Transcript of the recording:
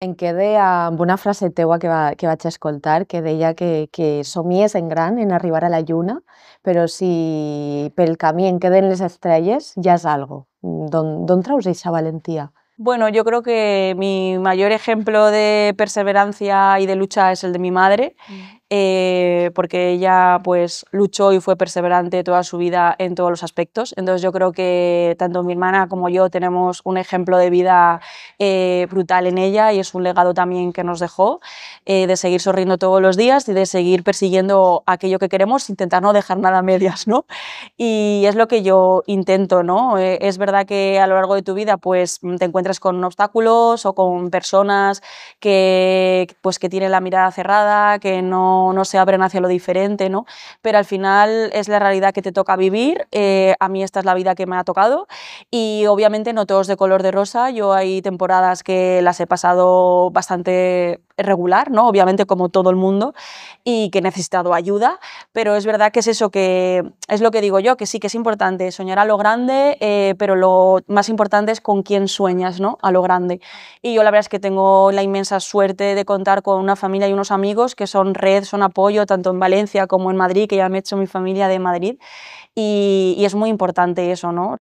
Em quede amb una frase teua que vaig escoltar, que deia que somies en gran, en arribar a la lluna, però si pel camí en queden les estrelles, ja és algo. D'on traus eixa valentia? Bueno, yo creo que mi mayor ejemplo de perseverancia y de lucha es el de mi madre, porque ella pues luchó y fue perseverante toda su vida en todos los aspectos. Entonces yo creo que tanto mi hermana como yo tenemos un ejemplo de vida brutal en ella y es un legado también que nos dejó, de seguir sonriendo todos los días y de seguir persiguiendo aquello que queremos, intentar no dejar nada a medias, ¿no? Y es lo que yo intento, ¿no? Es verdad que a lo largo de tu vida pues te encuentras con obstáculos o con personas pues, que tienen la mirada cerrada, que no se abren hacia lo diferente, ¿no? Pero al final es la realidad que te toca vivir, a mí esta es la vida que me ha tocado y obviamente no todo es de color de rosa, yo hay temporadas que las he pasado bastante regular, ¿no? Obviamente como todo el mundo y que he necesitado ayuda, pero es verdad que es eso, que es lo que digo yo, que sí que es importante soñar a lo grande, pero lo más importante es con quién sueñas, ¿no? A lo grande. Y yo la verdad es que tengo la inmensa suerte de contar con una familia y unos amigos que son red, son apoyo, tanto en Valencia como en Madrid, que ya me he hecho mi familia de Madrid, y es muy importante eso, ¿no?